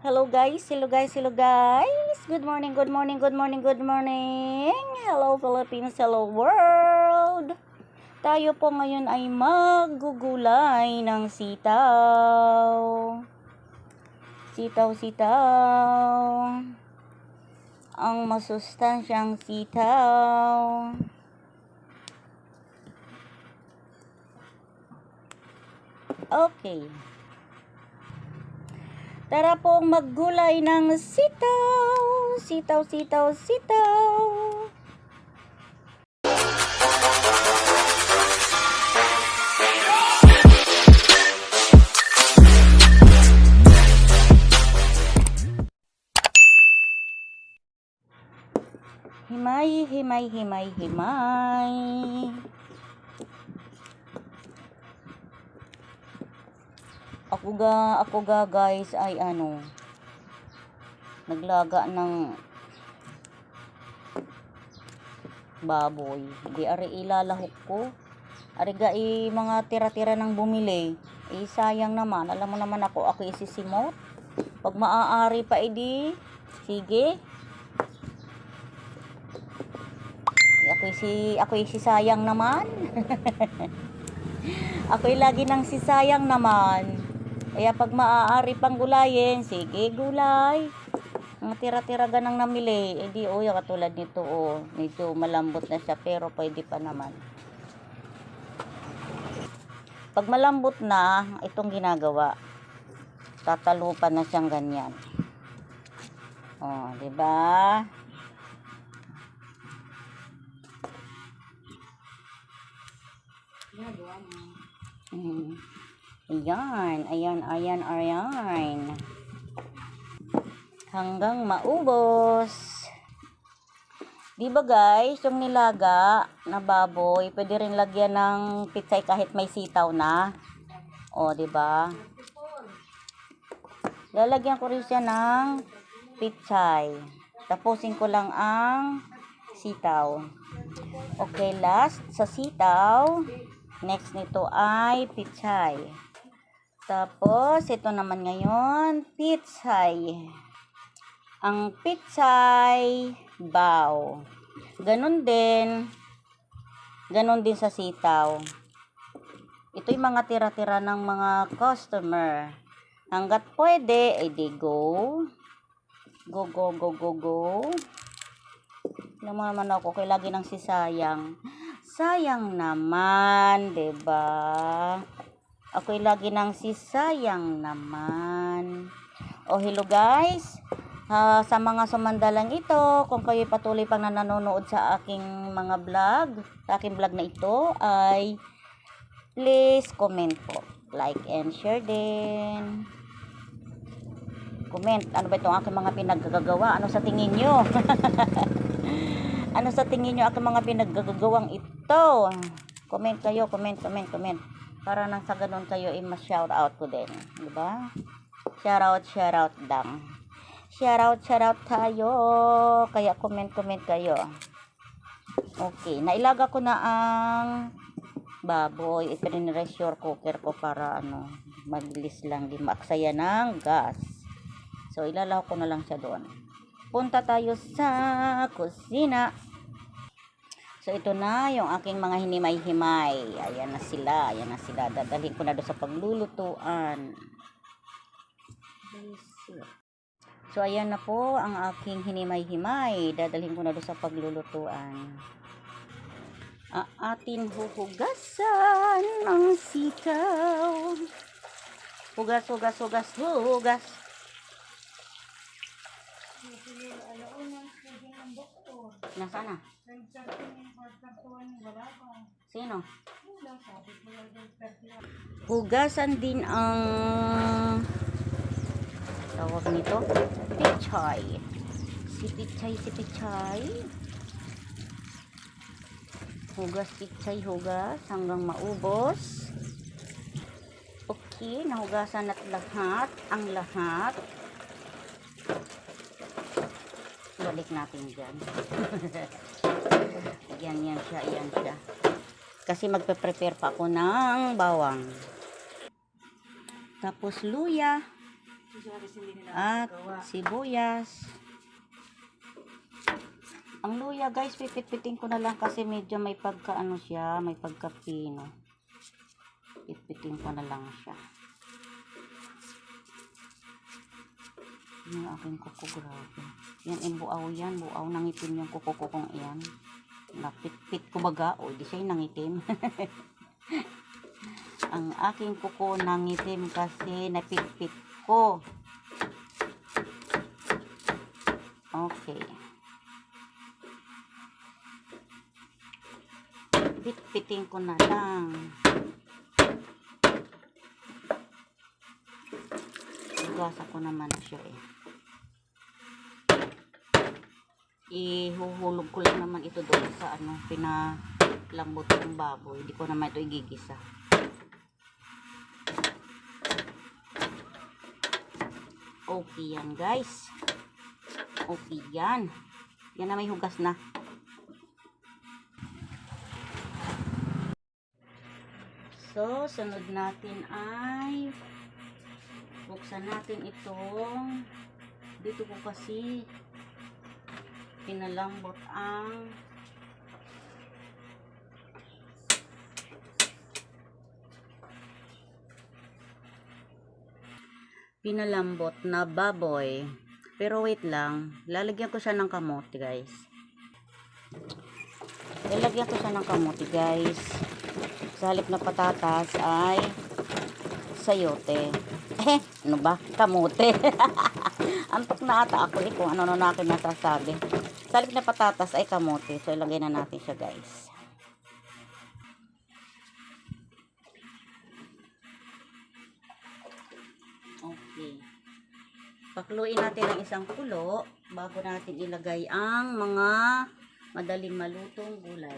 Hello guys, hello guys, hello guys. Good morning, good morning, good morning, good morning. Hello Philippines, hello world. Tayo po ngayon ay maggugulay ng sitaw. Sitaw. Ang masustansyang sitaw. Okay. Tara pong maggulay ng sitaw. Sitaw. Himay. Ako ga guys ay naglaga ng baboy. Di ari ilalahok ko. Ari ga mga tira-tira ng bumili. Sayang naman. Alam mo naman ako isisimot. Pag maaari pa sige. Ako sayang naman. Ako'y lagi nang sisayang naman. Kaya pag maaari pang gulayin, sige gulay. Mga tira-tira ganang namili. Katulad nito medyo malambot na siya pero pwede pa naman. Pag malambot na, itong ginagawa. Tatalupan na siyang ganyan. Di ba? Ayan. Hanggang maubos. Di ba guys, yung nilaga na baboy, pwede rin lagyan ng pitsay kahit may sitaw na. Di ba? Lalagyan ko rin siya ng pitsay. Tapusin ko lang ang sitaw. Okay, last sa sitaw. Next nito ay pitsay. Tapos, ito naman ngayon, pitsay. Ang pitsay, baw. Ganon din sa sitaw. Ito'y mga tira-tira ng mga customer. Hanggat pwede, go. Go. Alam mo naman ako, kaya lagi nang sisayang. Sayang naman, 'di ba? Ako'y lagi nang sisayang naman. Hello guys. Sa mga sumandalang ito, kung kayo'y patuloy pang nanonood sa aking mga vlog, sa aking vlog na ito, ay please comment po. Like and share din. Comment, ano ba itong aking mga pinaggagawa? Ano sa tingin nyo? Ano sa tingin nyo aking mga pinaggagawang ito? Comment kayo, comment. Para nang sa ganun kayo ma-shout out ko din. Diba? Shout out lang. Shout out tayo. Kaya comment kayo. Okay, nailaga ko na ang baboy. Ipinireshore cooker ko para mabilis lang di maaksaya ng gas. So, ilalahok ko na lang siya doon. Punta tayo sa kusina. So, ito na yung aking mga hinimay-himay. Ayan na sila. Dadalhin ko na doon sa paglulutuan. So, ayan na po ang aking hinimay-himay. Dadalhin ko na doon sa paglulutuan. Atin huhugasan ng sitaw. Hugas. Nasaan na? Sino? Hugasan din ang tawag nito, pichay. Si pichay. Hugas hanggang maubos. Okay, nahugasan at ang lahat. Balik natin dyan. Yan siya. Kasi magpe-prepare pa ako ng bawang. Tapos luya. At sibuyas. Ang luya guys, pipit-pitin ko na lang kasi medyo may pagka ano siya, may pagka pino. Pipit-pitin ko na lang siya. Yung aking kuko, grabe. Yan, buaw yan. Buaw, nangitim yung kuko kong iyan. Napit-pit ko baga. O, di siya nangitim. Ang aking kuko nangitim kasi napit-pit ko. Okay. Pit-pitin ko na lang. Gasa ko naman siya eh. Ihuhulog ko lang naman ito doon sa ano, pinalambot ng baboy. Hindi ko naman ito igigisa. Okay yan guys. Okay yan. Yan na, may hugas na. So, sunod natin ay buksan natin itong dito ko kasi pinalambot ang na baboy. Pero wait lang, lalagyan ko siya ng kamote guys. Lalagyan ko siya ng kamote guys. Sa halip na patatas ay sayote. Ano ba? Kamote. Antok na ata ako kung ano na akin nasasabi. Sa halip na patatas ay kamote. So, ilagay na natin siya guys. Okay. Pakuluin natin ang isang kulo bago natin ilagay ang mga madaling malutong gulay.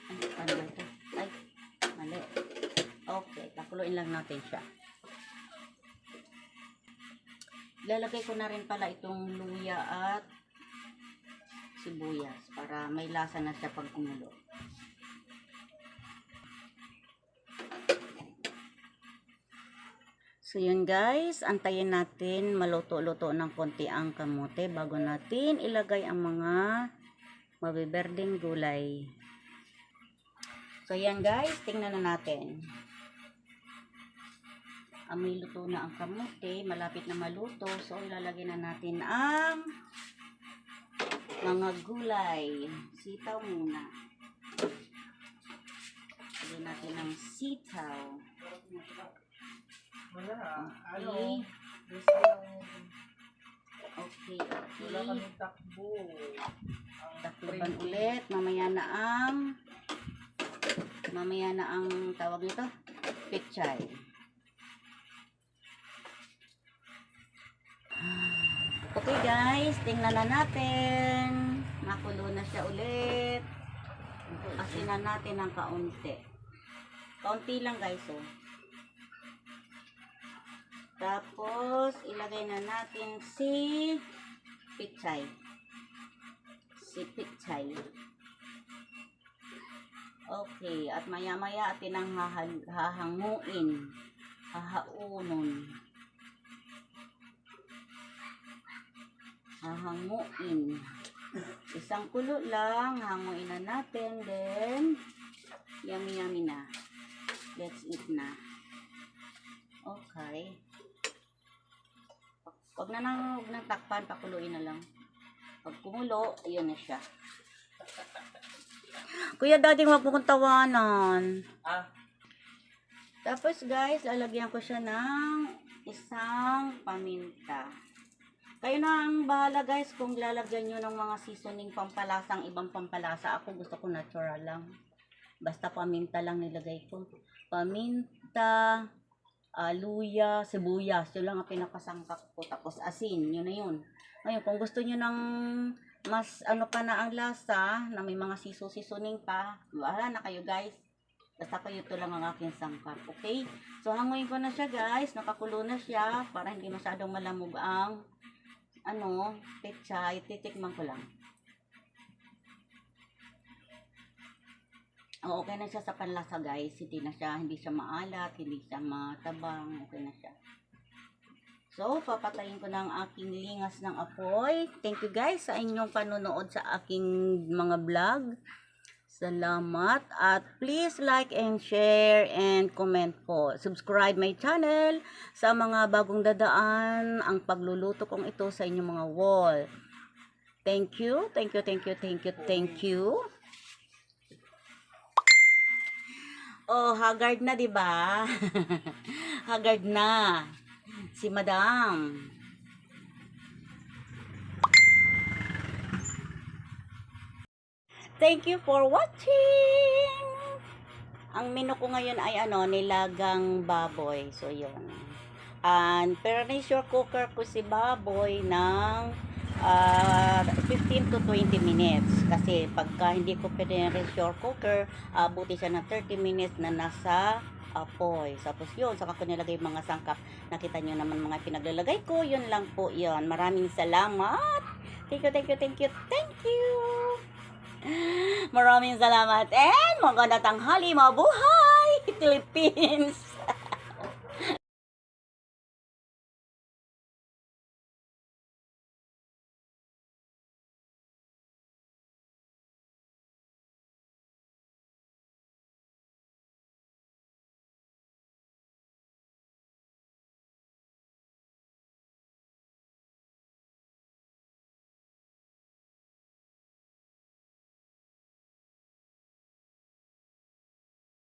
Ay, ano ba ito? Ay, mali. Okay, pakuluin lang natin siya. Lalagay ko na rin pala itong luya at sibuyas para may lasa na siya pag kumulo. So yun guys, antayin natin maluto-luto ng konti ang kamote bago natin ilagay ang mga mabiberdeng gulay. So yan guys, tingnan na natin. May luto na ang kamote, malapit na maluto. So ilalagay na natin ang mga gulay. Sitaw muna. Lagyan natin ng sitaw. Okay. Okay. Takloban ulit. Mamaya na ang tawag nito, pechay. Okay guys, tingnan na natin. Nakulo na siya ulit. Asinan natin ng kaunti. Kaunti lang guys, oh. Tapos, ilagay na natin si pechay. Okay, at maya-maya atin ang hahanguin. Hahaunon. Hahanguin. Isang kulo lang, hanguin na natin, then yummy na. Let's eat na. Okay. Huwag nang takpan, pakuluin na lang. Pag kumulo, ayun na siya. Kuya, dating wag mo kong tawanan. Tapos guys, lalagyan ko siya ng isang paminta. Kayo na ang bahala guys kung lalagyan nyo ng mga seasoning pampalasang ibang pampalasa. Ako gusto ko natural lang. Basta paminta lang nilagay ko. Paminta, luya, sibuyas. Yun lang ang pinakasangkap ko. Tapos asin, yun na yun. Ngayon, kung gusto nyo ng mas ano pa na ang lasa, na may mga seasoning pa, wala na kayo guys. Basta kayo ito lang ang aking sangkap. Okay? So, hanguin ko na siya guys. Nakakulo na siya para hindi masyadong malamog ang pechay. Titikman ko lang. Okay na siya sa panlasa guys. Hindi siya maalat, hindi siya matabang. Okay na siya. So, papatayin ko na ang aking lingas ng apoy. Thank you guys sa inyong panonood sa aking mga vlog. Salamat. At please like and share and comment po. Subscribe my channel sa mga bagong dadaan ang pagluluto kong ito sa inyong mga wall. Thank you. Thank you, thank you, thank you, thank you. Oh, haggard na 'di ba? Haggard na si Madam. Thank you for watching. Ang menu ko ngayon ay nilagang baboy. So, yun. And pressure cooker ko si baboy ng 15 to 20 minutes. Kasi pagka hindi ko pressure cooker, buti siya ng 30 minutes na nasa apoy. Tapos yun, saka ko nilagay mga sangkap. Nakita nyo naman mga pinaglalagay ko. Yun lang po yun. Maraming salamat. Thank you, thank you, thank you, thank you. Maraming salamat and magandang tanghali, mabuhay Philippines!